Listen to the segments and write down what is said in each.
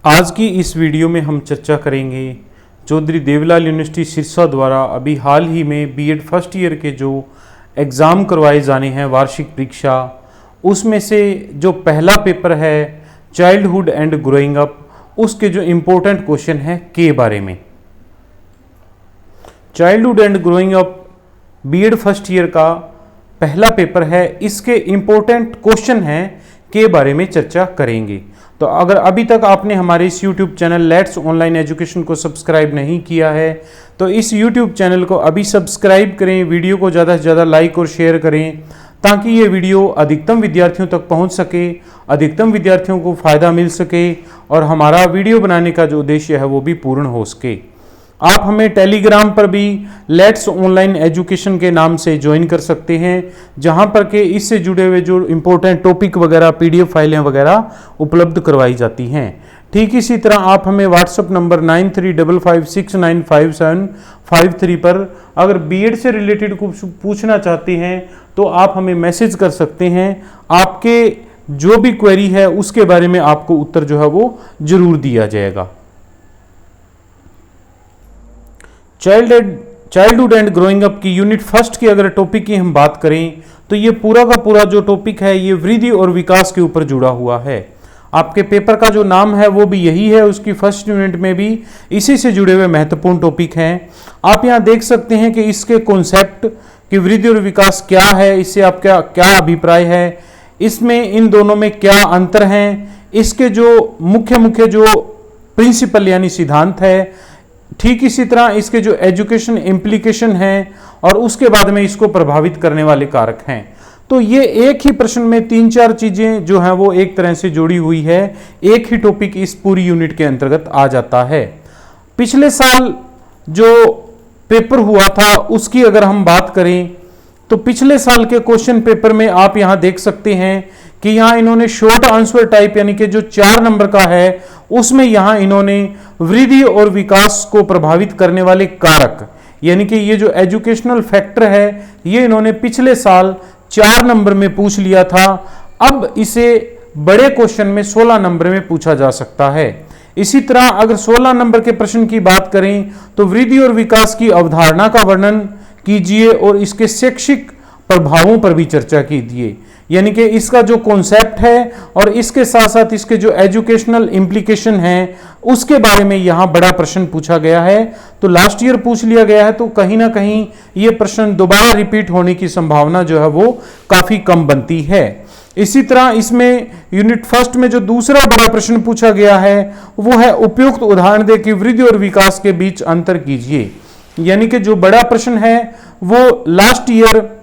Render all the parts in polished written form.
आज की इस वीडियो में हम चर्चा करेंगे चौधरी देवीलाल यूनिवर्सिटी सिरसा द्वारा अभी हाल ही में बीएड फर्स्ट ईयर के जो एग्ज़ाम करवाए जाने हैं वार्षिक परीक्षा, उसमें से जो पहला पेपर है चाइल्डहुड एंड ग्रोइंग अप, उसके जो इम्पोर्टेंट क्वेश्चन है के बारे में। Childhood and growing up BEd first year का पहला पेपर है, इसके इम्पोर्टेंट क्वेश्चन हैं के बारे में चर्चा करेंगे। तो अगर अभी तक आपने हमारे इस YouTube channel let's online education को सब्सक्राइब नहीं किया है तो इस YouTube चैनल को अभी सब्सक्राइब करें, वीडियो को ज़्यादा से ज़्यादा लाइक और शेयर करें ताकि ये वीडियो अधिकतम विद्यार्थियों तक पहुंच सके, अधिकतम विद्यार्थियों को फ़ायदा मिल सके और हमारा वीडियो बनाने का जो उद्देश्य है वो भी पूर्ण हो सके। आप हमें टेलीग्राम पर भी लेट्स ऑनलाइन एजुकेशन के नाम से ज्वाइन कर सकते हैं, जहां पर के इससे जुड़े हुए जो इम्पोर्टेंट टॉपिक वगैरह पीडीएफ फाइलें वगैरह उपलब्ध करवाई जाती हैं। ठीक इसी तरह आप हमें व्हाट्सएप नंबर 9355695753 पर अगर बीएड से रिलेटेड कुछ पूछना चाहते हैं तो आप हमें मैसेज कर सकते हैं। आपके जो भी क्वेरी है उसके बारे में आपको उत्तर जो है वो जरूर दिया जाएगा। चाइल्डहुड एंड ग्रोइंग अप की यूनिट फर्स्ट की अगर टॉपिक की हम बात करें तो ये पूरा का पूरा जो टॉपिक है ये वृद्धि और विकास के ऊपर जुड़ा हुआ है। आपके पेपर का जो नाम है वो भी यही है, उसकी फर्स्ट यूनिट में भी इसी से जुड़े हुए महत्वपूर्ण टॉपिक हैं। आप यहाँ देख सकते हैं कि इसके कॉन्सेप्ट कि वृद्धि और विकास क्या है, इससे आपका क्या अभिप्राय है, इसमें इन दोनों में क्या अंतर हैं, इसके जो मुख्य जो प्रिंसिपल यानी सिद्धांत है, ठीक इसी तरह इसके जो एजुकेशन इम्प्लीकेशन है और उसके बाद में इसको प्रभावित करने वाले कारक हैं। तो ये एक ही प्रश्न में 3-4 चीजें जो हैं वो एक तरह से जुड़ी हुई है, एक ही टॉपिक इस पूरी यूनिट के अंतर्गत आ जाता है। पिछले साल जो पेपर हुआ था उसकी अगर हम बात करें तो पिछले साल के क्वेश्चन पेपर में आप यहां देख सकते हैं कि यहां इन्होंने शॉर्ट आंसर टाइप यानी कि जो 4 नंबर का है उसमें यहां इन्होंने वृद्धि और विकास को प्रभावित करने वाले कारक यानी कि ये जो एजुकेशनल फैक्टर है ये इन्होंने पिछले साल 4 नंबर में पूछ लिया था। अब इसे बड़े क्वेश्चन में 16 नंबर में पूछा जा सकता है। इसी तरह अगर 16 नंबर के प्रश्न की बात करें तो वृद्धि और विकास की अवधारणा का वर्णन कीजिए और इसके शैक्षिक प्रभावों पर भी चर्चा कीजिए, यानी कि इसका जो कॉन्सेप्ट है और इसके साथ साथ इसके जो एजुकेशनल इम्प्लीकेशन है उसके बारे में यहां बड़ा प्रश्न पूछा गया है। तो लास्ट ईयर पूछ लिया गया है तो कहीं ना कहीं ये प्रश्न दोबारा रिपीट होने की संभावना जो है वो काफी कम बनती है। इसी तरह इसमें यूनिट फर्स्ट में जो दूसरा बड़ा प्रश्न पूछा गया है वो है उपयुक्त उदाहरण दे कि वृद्धि और विकास के बीच अंतर कीजिए, यानी कि जो बड़ा प्रश्न है वो लास्ट ईयर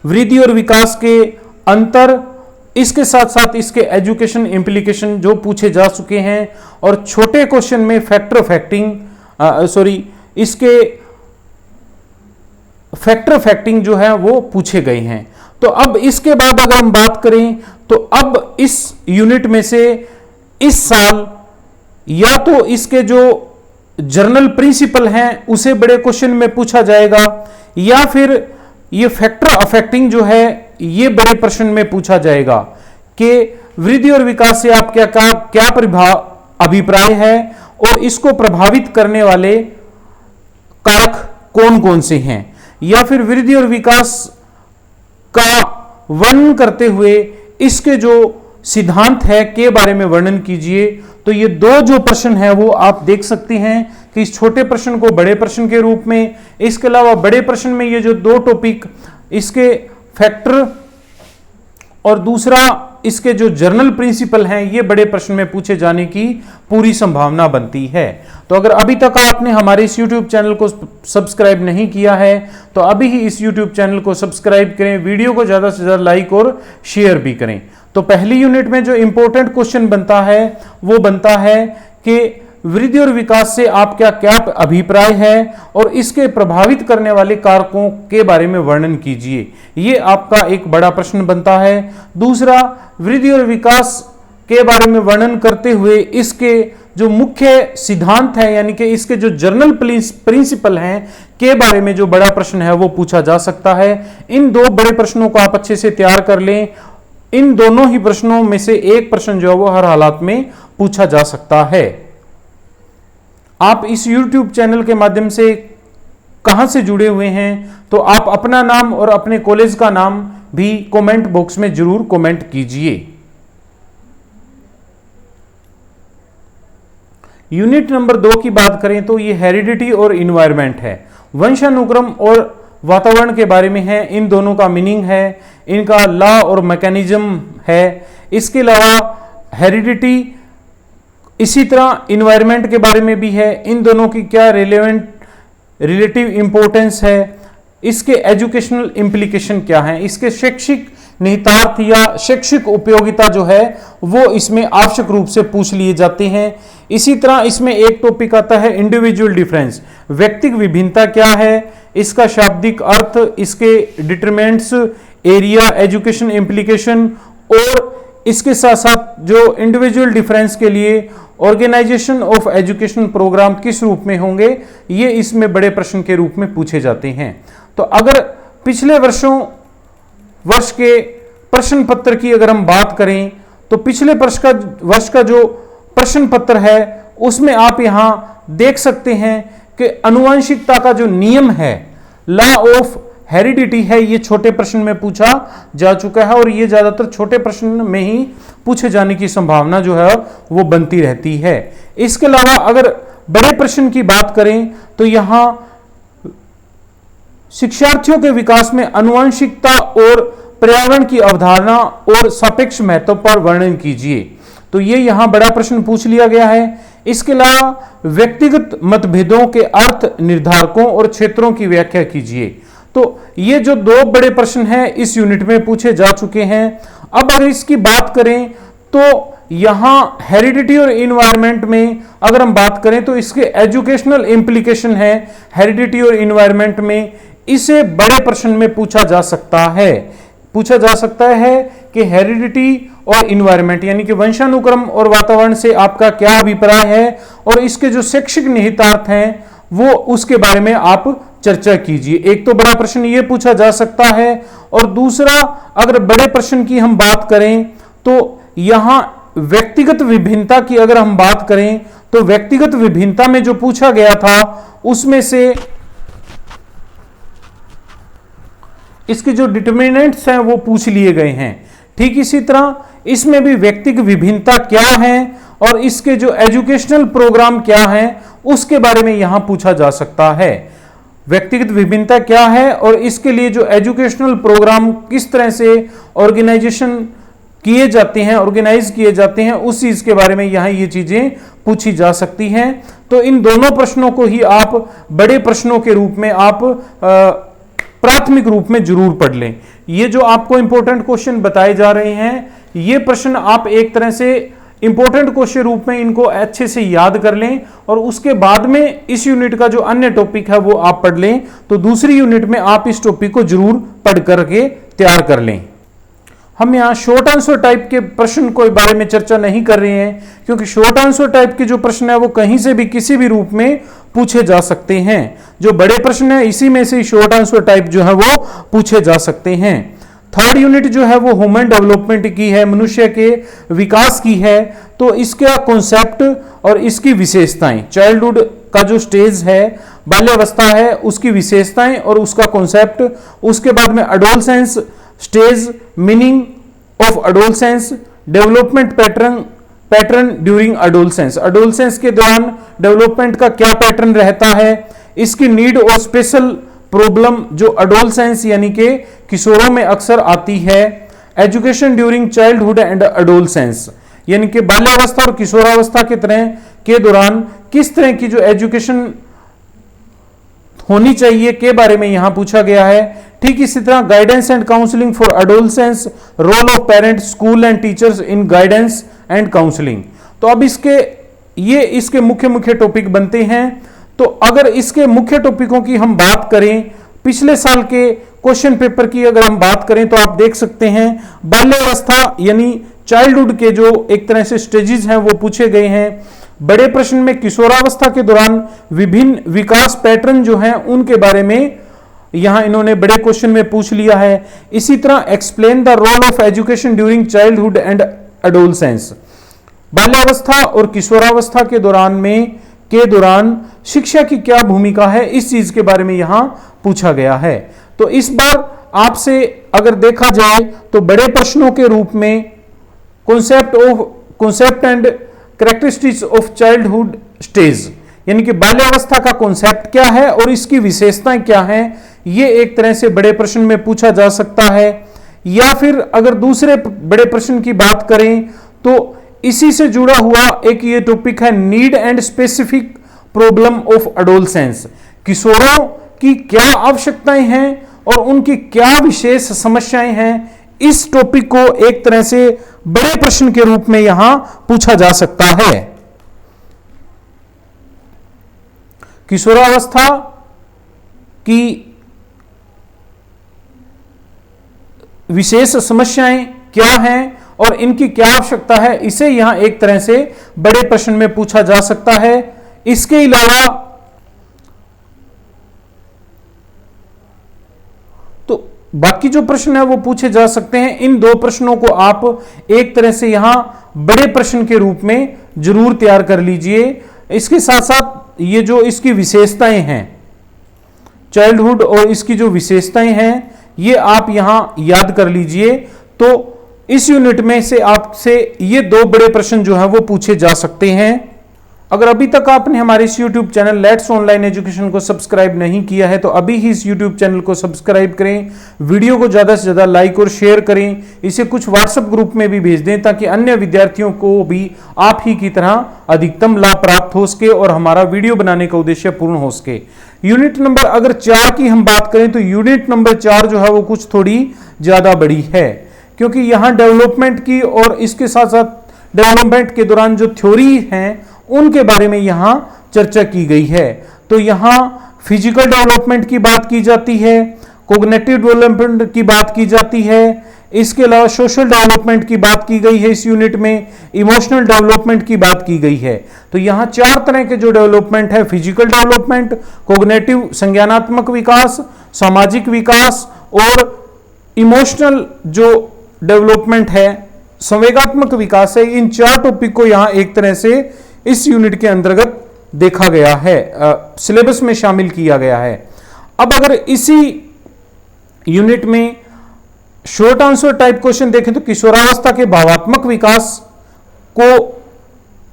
वृद्धि और विकास के अंतर, इसके साथ साथ इसके एजुकेशन इम्प्लीकेशन जो पूछे जा चुके हैं और छोटे क्वेश्चन में इसके फैक्टर फैक्टिंग जो है वो पूछे गए हैं। तो अब इसके बाद अगर हम बात करें तो अब इस यूनिट में से इस साल या तो इसके जो जर्नल प्रिंसिपल हैं उसे बड़े क्वेश्चन में पूछा जाएगा या फिर ये फैक्टर अफेक्टिंग जो है ये बड़े प्रश्न में पूछा जाएगा कि वृद्धि और विकास से आप क्या अभिप्राय है और इसको प्रभावित करने वाले कारक कौन कौन से हैं, या फिर वृद्धि और विकास का वर्णन करते हुए इसके जो सिद्धांत है के बारे में वर्णन कीजिए। तो ये 2 जो प्रश्न है वो आप देख सकते हैं कि इस छोटे प्रश्न को बड़े प्रश्न के रूप में, इसके अलावा बड़े प्रश्न में ये जो 2 टॉपिक इसके फैक्टर और दूसरा इसके जो जर्नल प्रिंसिपल हैं ये बड़े प्रश्न में पूछे जाने की पूरी संभावना बनती है। तो अगर अभी तक आपने हमारे इस YouTube चैनल को सब्सक्राइब नहीं किया है तो अभी ही इस YouTube चैनल को सब्सक्राइब करें, वीडियो को ज्यादा से ज्यादा लाइक और शेयर भी करें। तो पहली यूनिट में जो इंपॉर्टेंट क्वेश्चन बनता है वो बनता है कि वृद्धि और विकास से आपका क्या अभिप्राय है और इसके प्रभावित करने वाले कारकों के बारे में वर्णन कीजिए। ये आपका एक बड़ा प्रश्न बनता है। दूसरा, वृद्धि और विकास के बारे में वर्णन करते हुए इसके जो मुख्य सिद्धांत है यानी कि इसके जो जर्नल प्रिंसिपल हैं के बारे में जो बड़ा प्रश्न है वो पूछा जा सकता है। इन 2 बड़े प्रश्नों को आप अच्छे से तैयार कर लें। इन दोनों ही प्रश्नों में से एक प्रश्न जो है वो हर हालात में पूछा जा सकता है। आप इस YouTube चैनल के माध्यम से कहां से जुड़े हुए हैं, तो आप अपना नाम और अपने कॉलेज का नाम भी कमेंट बॉक्स में जरूर कमेंट कीजिए। यूनिट नंबर 2 की बात करें तो ये हेरिडिटी और इन्वायरमेंट है, वंशानुक्रम और वातावरण के बारे में है। इन दोनों का मीनिंग है, इनका लॉ और मैकेनिज्म है। इसके अलावा हेरिडिटी, इसी तरह इन्वायरमेंट के बारे में भी है। इन दोनों की क्या रिलेटिव इंपॉर्टेंस है, इसके एजुकेशनल इंप्लीकेशन क्या है, इसके शैक्षिक निहितार्थ या शैक्षिक उपयोगिता जो है वो इसमें आवश्यक रूप से पूछ लिए जाते हैं। इसी तरह इसमें एक टॉपिक आता है इंडिविजुअल डिफरेंस, व्यक्तिगत विभिन्नता क्या है, इसका शाब्दिक अर्थ, इसके डिटरमिनेंट्स, एरिया, एजुकेशन इंप्लीकेशन, और इसके साथ साथ जो इंडिविजुअल डिफरेंस के लिए ऑर्गेनाइजेशन ऑफ एजुकेशन प्रोग्राम किस रूप में होंगे, ये इसमें बड़े प्रश्न के रूप में पूछे जाते हैं। तो अगर पिछले वर्ष के प्रश्न पत्र की अगर हम बात करें तो पिछले वर्ष का जो प्रश्न पत्र है उसमें आप यहां देख सकते हैं कि आनुवंशिकता का जो नियम है, लॉ ऑफ हेरिडिटी है, ये छोटे प्रश्न में पूछा जा चुका है और ये ज्यादातर छोटे प्रश्न में ही पूछे जाने की संभावना जो है वो बनती रहती है। इसके अलावा अगर बड़े प्रश्न की बात करें तो यहां शिक्षार्थियों के विकास में आनुवंशिकता और पर्यावरण की अवधारणा और सापेक्ष महत्व पर वर्णन कीजिए, तो ये यहां बड़ा प्रश्न पूछ लिया गया है। इसके अलावा व्यक्तिगत मतभेदों के अर्थ निर्धारकों और क्षेत्रों की व्याख्या कीजिए। तो ये जो 2 बड़े प्रश्न हैं इस यूनिट में पूछे जा चुके हैं। अब अगर इसकी बात करें तो यहां हेरिडिटी और इन्वायरमेंट में अगर हम बात करें तो इसके एजुकेशनल इंप्लीकेशन है हेरिडिटी और इन्वायरमेंट में, इसे बड़े प्रश्न में पूछा जा सकता है कि हेरिडिटी और इन्वायरमेंट यानी कि वंशानुक्रम और वातावरण से आपका क्या अभिप्राय है और इसके जो शैक्षिक निहितार्थ हैं वो उसके बारे में आप चर्चा कीजिए। एक तो बड़ा प्रश्न ये पूछा जा सकता है और दूसरा अगर बड़े प्रश्न की हम बात करें तो यहां व्यक्तिगत विभिन्नता की अगर हम बात करें तो व्यक्तिगत विभिन्नता में जो पूछा गया था उसमें से इसके जो डिटरमिनेंट्स हैं वो पूछ लिए गए हैं। ठीक इसी तरह इसमें भी व्यक्तिगत विभिन्नता क्या है और इसके जो एजुकेशनल प्रोग्राम क्या है उसके बारे में यहां पूछा जा सकता है। व्यक्तिगत विभिन्नता क्या है और इसके लिए जो एजुकेशनल प्रोग्राम किस तरह से ऑर्गेनाइज किए जाते हैं उस चीज के बारे में यहां ये चीजें पूछी जा सकती हैं। तो इन दोनों प्रश्नों को ही आप बड़े प्रश्नों के रूप में आप प्राथमिक रूप में जरूर पढ़ लें। ये जो आपको इंपॉर्टेंट क्वेश्चन बताए जा रहे हैं ये प्रश्न आप एक तरह से इंपॉर्टेंट क्वेश्चन रूप में इनको अच्छे से याद कर लें और उसके बाद में इस यूनिट का जो अन्य टॉपिक है वो आप पढ़ लें, तो दूसरी यूनिट में आप इस टॉपिक को जरूर पढ़ करके तैयार कर लें। हम यहाँ शॉर्ट आंसर टाइप के प्रश्न के बारे में चर्चा नहीं कर रहे हैं क्योंकि शॉर्ट आंसर टाइप के जो प्रश्न है वो कहीं से भी किसी भी रूप में पूछे जा सकते हैं। जो बड़े प्रश्न है इसी में से शॉर्ट आंसर टाइप जो है वो पूछे जा सकते हैं। थर्ड यूनिट जो है वो ह्यूमन डेवलपमेंट की है, मनुष्य के विकास की है। तो इसका कॉन्सेप्ट और इसकी विशेषताएं, चाइल्डहुड का जो स्टेज है, बाल्यावस्था है, उसकी विशेषताएं और उसका कॉन्सेप्ट, उसके बाद में adolescence stage, meaning of adolescence, development pattern during adolescence के दौरान डेवलपमेंट का क्या पैटर्न रहता है, इसकी नीड और स्पेशल प्रॉब्लम जो एडोलसेंस यानी कि किशोरों में अक्सर आती है, education during childhood and adolescence यानी कि बाल्यावस्था और किशोरावस्था के दौरान किस तरह की जो एजुकेशन होनी चाहिए के बारे में यहां पूछा गया है। ठीक इसी तरह guidance and counselling for adolescence, role of parents, school and teachers in guidance and counselling. तो अब इसके मुख्य टॉपिक बनते हैं। तो अगर इसके मुख्य टॉपिकों की हम बात करें, पिछले साल के क्वेश्चन पेपर की अगर हम बात करें तो आप देख सकते हैं बाल्यावस्था यानी चाइल्डहुड के जो एक तरह से स्टेजेस हैं वो पूछे गए हैं। बड़े प्रश्न में किशोरावस्था के दौरान विभिन्न विकास पैटर्न जो हैं उनके बारे में यहां इन्होंने बड़े क्वेश्चन में पूछ लिया है। इसी तरह explain the role of education during childhood and adolescence, बाल्यावस्था और किशोरावस्था के दौरान शिक्षा की क्या भूमिका है, इस चीज के बारे में यहां पूछा गया है। तो इस बार आपसे अगर देखा जाए तो बड़े प्रश्नों के रूप में concept and characteristics of childhood stage, यानी कि बाल्यावस्था का कॉन्सेप्ट क्या है और इसकी विशेषताएं क्या हैं, ये एक तरह से बड़े प्रश्न में पूछा जा सकता है। या फिर अगर दूसरे बड़े प्रश्न की बात करें तो इसी से जुड़ा हुआ एक ये टॉपिक है need and specific problem of adolescence, किशोरों की क्या आवश्यकताएं हैं और उनकी क्या विशेष समस्याएं हैं। इस टॉपिक को एक तरह से बड़े प्रश्न के रूप में यहां पूछा जा सकता है। किशोरावस्था की विशेष समस्याएं क्या हैं और इनकी क्या आवश्यकता है, इसे यहां एक तरह से बड़े प्रश्न में पूछा जा सकता है। इसके अलावा तो बाकी जो प्रश्न है वो पूछे जा सकते हैं। इन दो प्रश्नों को आप एक तरह से यहां बड़े प्रश्न के रूप में जरूर तैयार कर लीजिए। इसके साथ साथ ये जो इसकी विशेषताएं हैं चाइल्डहुड और इसकी जो विशेषताएं हैं ये आप यहां याद कर लीजिए। तो इस यूनिट में से आपसे ये दो बड़े प्रश्न जो है वो पूछे जा सकते हैं। अगर अभी तक आपने हमारे इस YouTube channel let's online education को सब्सक्राइब नहीं किया है तो अभी ही इस YouTube चैनल को सब्सक्राइब करें, वीडियो को ज़्यादा से ज़्यादा लाइक और शेयर करें, इसे कुछ व्हाट्सएप ग्रुप में भी भेज दें ताकि अन्य विद्यार्थियों को भी आप ही की तरह अधिकतम लाभ प्राप्त हो सके और हमारा वीडियो बनाने का उद्देश्य पूर्ण हो सके। यूनिट नंबर अगर 4 की हम बात करें तो यूनिट नंबर 4 जो है वो कुछ थोड़ी ज़्यादा बड़ी है, क्योंकि यहाँ डेवलपमेंट की और इसके साथ साथ डेवलपमेंट के दौरान जो थ्योरी हैं उनके बारे में यहाँ चर्चा की गई है। तो यहाँ फिजिकल डेवलपमेंट की बात की जाती है, कोग्निटिव डेवलपमेंट की बात की जाती है, इसके अलावा सोशल डेवलपमेंट की बात की गई है इस यूनिट में, इमोशनल डेवलपमेंट की बात की गई है। तो यहाँ 4 तरह के जो डेवलपमेंट है, फिजिकल डेवलपमेंट, कोग्निटिव संज्ञानात्मक विकास, सामाजिक विकास और इमोशनल जो डेवलपमेंट है, संवेगात्मक विकास है, इन 4 टॉपिक को यहाँ एक तरह से इस यूनिट के अंतर्गत देखा गया है, सिलेबस में शामिल किया गया है। अब अगर इसी यूनिट में शॉर्ट आंसर टाइप क्वेश्चन देखें तो किशोरावस्था के भावात्मक विकास को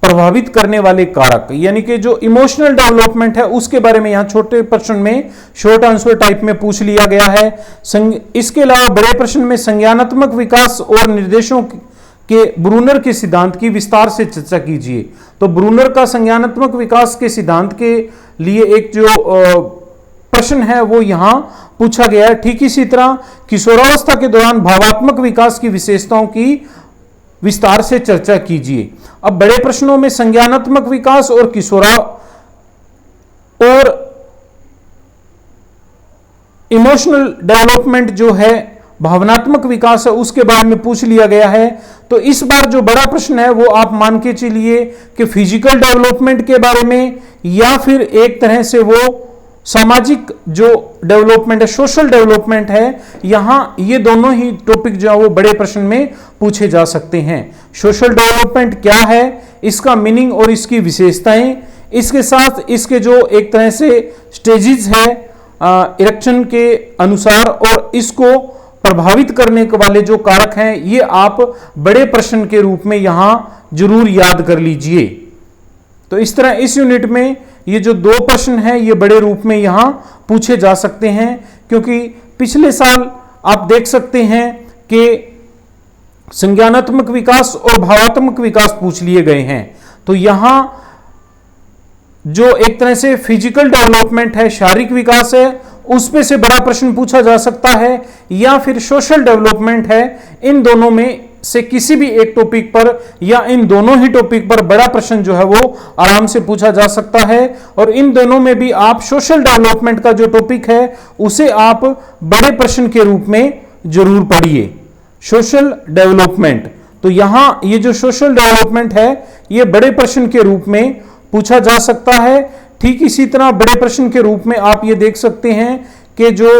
प्रभावित करने वाले कारक, यानी कि जो इमोशनल डेवलपमेंट है उसके बारे में यहां छोटे प्रश्न में शॉर्ट आंसर टाइप में पूछ लिया गया है। इसके अलावा बड़े प्रश्न में संज्ञानात्मक विकास और निर्देशों के ब्रूनर के सिद्धांत की विस्तार से चर्चा कीजिए। तो ब्रूनर का संज्ञानात्मक विकास के सिद्धांत के लिए एक जो प्रश्न है वो यहां पूछा गया है। ठीक इसी तरह किशोरावस्था के दौरान भावात्मक विकास की विशेषताओं की विस्तार से चर्चा कीजिए। अब बड़े प्रश्नों में संज्ञानात्मक विकास और और इमोशनल डेवलपमेंट जो है, भावनात्मक विकास है, उसके बारे में पूछ लिया गया है। तो इस बार जो बड़ा प्रश्न है वो आप मान के चलिए कि फिजिकल डेवलपमेंट के बारे में या फिर एक तरह से वो सामाजिक जो डेवलपमेंट है, सोशल डेवलपमेंट है, यहां ये दोनों ही टॉपिक जो है वो बड़े प्रश्न में पूछे जा सकते हैं। सोशल डेवलपमेंट क्या है, इसका मीनिंग और इसकी विशेषताएं, इसके साथ इसके जो एक तरह से स्टेजेस है इरेक्शन के अनुसार और इसको प्रभावित करने वाले जो कारक हैं, ये आप बड़े प्रश्न के रूप में यहां जरूर याद कर लीजिए। तो इस तरह इस यूनिट में ये जो 2 प्रश्न हैं ये बड़े रूप में यहां पूछे जा सकते हैं, क्योंकि पिछले साल आप देख सकते हैं कि संज्ञानात्मक विकास और भावात्मक विकास पूछ लिए गए हैं। तो यहां जो एक तरह से फिजिकल डेवलपमेंट है, शारीरिक विकास है, उसमें से बड़ा प्रश्न पूछा जा सकता है, या फिर सोशल डेवलपमेंट है, इन दोनों में से किसी भी एक टॉपिक पर या इन दोनों ही टॉपिक पर बड़ा प्रश्न जो है वो आराम से पूछा जा सकता है। और इन दोनों में भी आप सोशल डेवलपमेंट का जो टॉपिक है उसे आप बड़े प्रश्न के रूप में जरूर पढ़िए, सोशल डेवलपमेंट। तो यहां ये जो सोशल डेवलपमेंट है ये बड़े प्रश्न के रूप में पूछा जा सकता है। ठीक इसी तरह बड़े प्रश्न के रूप में आप ये देख सकते हैं कि जो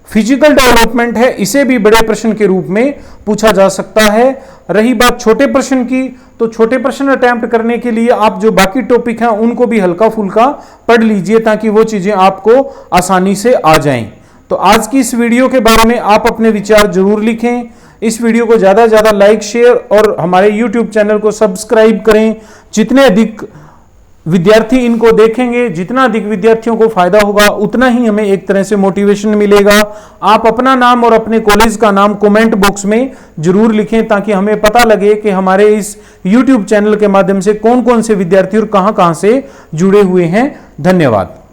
फिजिकल डेवलपमेंट है इसे भी बड़े प्रश्न के रूप में पूछा जा सकता है। रही बात छोटे प्रश्न की, तो छोटे प्रश्न अटेम्प्ट करने के लिए आप जो बाकी टॉपिक हैं उनको भी हल्का फुल्का पढ़ लीजिए ताकि वो चीजें आपको आसानी से आ जाएं। तो आज की इस वीडियो के बारे में आप अपने विचार जरूर लिखें। इस वीडियो को ज्यादा से ज्यादा लाइक, शेयर और हमारे YouTube चैनल को सब्सक्राइब करें। जितने अधिक विद्यार्थी इनको देखेंगे, जितना अधिक विद्यार्थियों को फायदा होगा, उतना ही हमें एक तरह से मोटिवेशन मिलेगा। आप अपना नाम और अपने कॉलेज का नाम कमेंट बॉक्स में जरूर लिखें ताकि हमें पता लगे कि हमारे इस YouTube चैनल के माध्यम से कौन कौन से विद्यार्थी और कहां कहां से जुड़े हुए हैं। धन्यवाद।